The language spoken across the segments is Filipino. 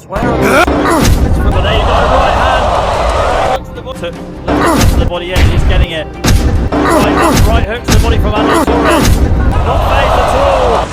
Swear on but there you go, right hand. To the body, yeah, he's getting it. Right hook to the body from Adol Torres. Not phased at all.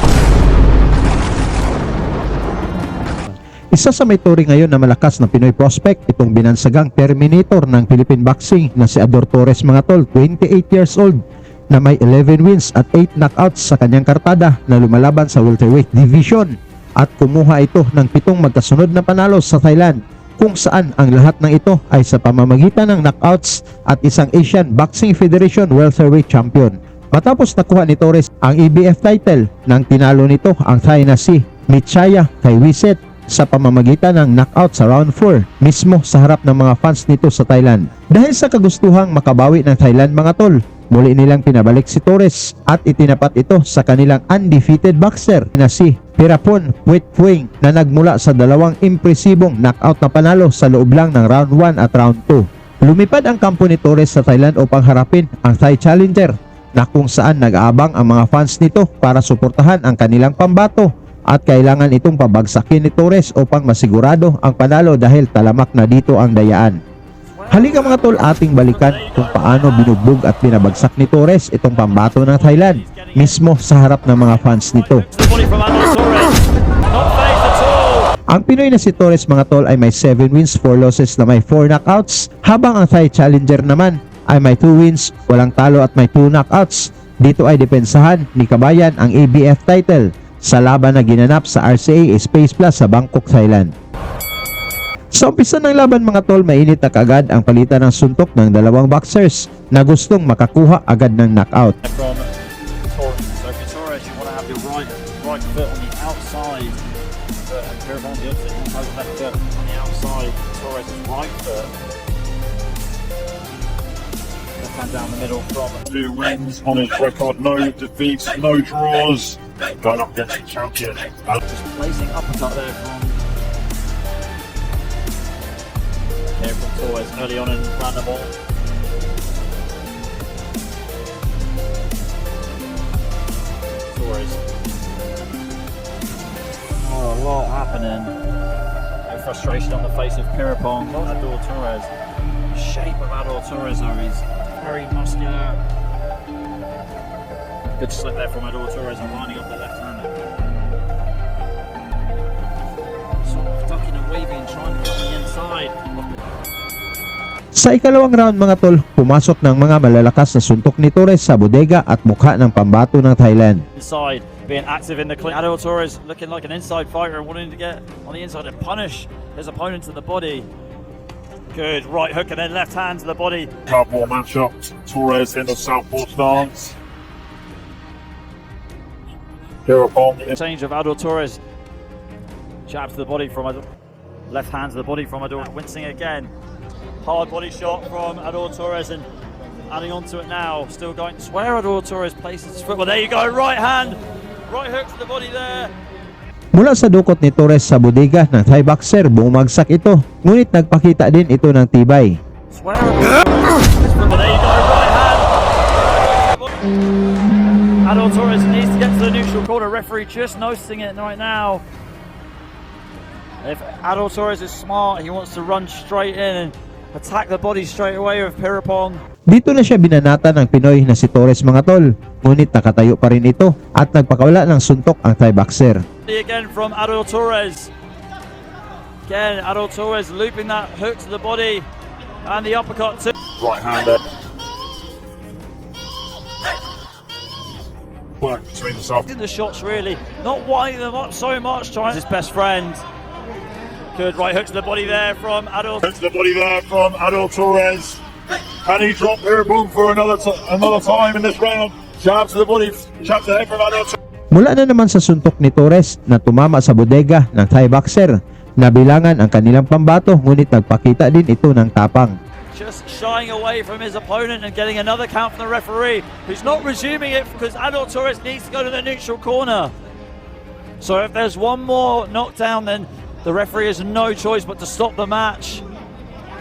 Isa sa may turi ngayon na malakas na Pinoy prospect itong binansagang Terminator ng Philippine Boxing na si Adol Torres mga tol, 28 years old na may 11 wins at 8 knockouts sa kanyang kartada na lumalaban sa welterweight division at kumuha ito ng 7 magkasunod na panalo sa Thailand kung saan ang lahat ng ito ay sa pamamagitan ng knockouts at isang Asian Boxing Federation welterweight champion. Matapos nakuha ni Torres ang ABF title nang tinalo nito ang Thai na si Michaya Thaiwiset sa pamamagitan ng knockout sa round 4 mismo sa harap ng mga fans nito sa Thailand. Dahil sa kagustuhang makabawi ng Thailand mga tol, muli nilang pinabalik si Torres at itinapat ito sa kanilang undefeated boxer na si Pirapon Puetpueng na nagmula sa 2 impresibong knockout na panalo sa loob lang ng round 1 at round 2. Lumipad ang kampo ni Torres sa Thailand upang harapin ang Thai challenger na kung saan nag-aabang ang mga fans nito para suportahan ang kanilang pambato at kailangan itong pabagsakin ni Torres upang masigurado ang panalo dahil talamak na dito ang dayaan. Halika mga tol, ating balikan kung paano binugbog at binabagsak ni Torres itong pambato ng Thailand mismo sa harap ng mga fans nito. Ang Pinoy na si Torres mga tol ay may 7 wins, 4 losses na may 4 knockouts, habang ang Thai challenger naman ay may 2 wins, walang talo at may 2 knockouts. Dito ay depensahan ni Kabayan ang ABF title sa laban na ginanap sa RCA Space Plus sa Bangkok, Thailand. Sa umpisa ng laban mga tol, mainit na kaagad ang palitan ng suntok ng dalawang boxers na gustong makakuha agad ng knockout. From Torres. So for Torres, you want to have your right foot on the outside. And Pirapon, the opposite, he has left foot on the outside. Torres' right foot. Left hand down the middle from 2 wins on his record, no defeats, no draws. Going up against the champion. just placing uppercut there from Torres early on and ran the ball. Torres. Oh, a lot happening. No frustration on the face of Pirapon. Adol Torres. The shape of Adol Torres though is very muscular. Good slip there from Adol Torres and lining up the left hander. Sort of ducking and waving and trying to get on the inside. Sa ikalawang round mga tol, pumasok ng mga malalakas na suntok ni Torres sa bodega at mukha ng pambato ng Thailand. Inside, being active in the clinch. Adol Torres looking like an inside fighter and wanting to get on the inside and punish his opponent to the body. Good right hook and then left hand to the body. Southpaw matchup. Torres in the southpaw stance. Pirapon. Change of Adol Torres. Jab to the body from Adol. Left hand to the body from Adol. Wincing again. Hard body shot from Adol Torres and adding on to it now. Still going. Swear Adol Torres places his foot. Well, there you go. Right hand. Right hook to the body there. Mula sa dukot ni Torres sa bodega ng Thai boxer, bumagsak ito, ngunit nagpakita din ito ng tibay. Swear Adol Torres. Well, there you go. Right hand. Adol Torres needs to get to the neutral corner. Referee just noticing it right now. If Adol Torres is smart, he wants to run straight in and attack the body straight away with Pirapon. Dito na siya binanata ng Pinoy na si Torres mga tol, ngunit nakatayo pa rin ito at nagpakawala ng suntok ang Thai boxer. Again from Adol Torres. Again, Adol Torres looping that hook to the body and the uppercut too. Right hander. Work between the south. In the shots really, not winding them up so much, trying his best friend. Good right hook to the body there from Adol. Hook to the body there from Adol Torres. Can he drop Pirapon for another time in this round? Jab to the body, jab to the head from Adol Torres. Mula na naman sa suntok ni Torres na tumama sa bodega ng Thai boxer, nabilangan ang kanilang pambato ngunit nagpakita din ito ng tapang. Just shying away from his opponent and getting another count from the referee, who's not resuming it because Adol Torres needs to go to the neutral corner. So if there's one more knockdown, then the referee has no choice but to stop the match.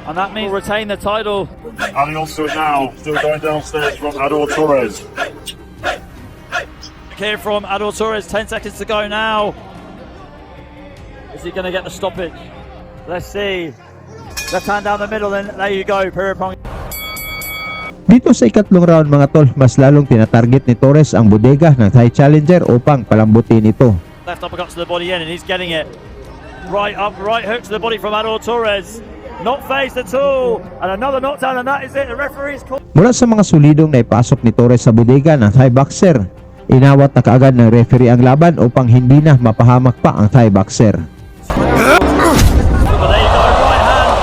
And that means retain the title. Adding on to it now, still going downstairs from Adol Torres. Here from Adol Torres, 10 seconds to go now. Is he going to get the stoppage? Let's see. Left hand down the middle, and there you go. Piripong. Dito sa ikatlong round mga tol, mas lalong tinatarget ni Torres ang bodega ng Thai Challenger upang palambutin ito. Left uppercut to the body in, and he's getting it. Right up, right hook to the body from Ador Torres. Not phased at all. And another knockdown, and that is it. The referee's called. Mula sa mga sulidong na ipasok ni Torres sa bodega ng Thai boxer, inawat na kaagad ng referee ang laban upang hindi na mapahamak pa ang Thai boxer. But there you go, right hand.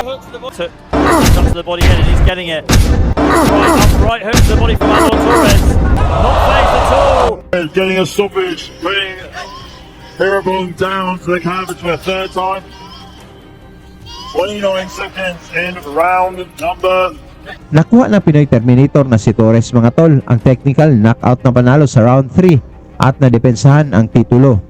Hook to the body. Up to the body in, and he's getting it. Right up, right hook to the body from Ador Torres. Not phased at all. Is getting a stoppage, bringing Piripong down to the canvas for a third time. 29 seconds in round number. Nakuha ng Pinoy Terminator na si Torres mga tol ang technical knockout na panalo sa round 3 at nadepensahan ang titulo.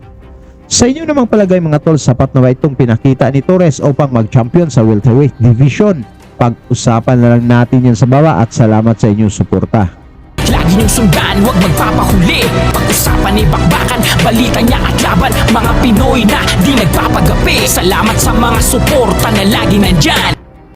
Sa inyo namang palagay mga tol, sapat na ba itong pinakita ni Torres upang mag-champion sa welterweight division? Pag-usapan na lang natin yan sa baba at salamat sa inyong suporta. Lagi niyong sundan, huwag magpapahuli. Pag-usapan ni bakbakan, balita niya at laban. Mga Pinoy na di nagpapagapi. Salamat sa mga suporta na lagi nandyan.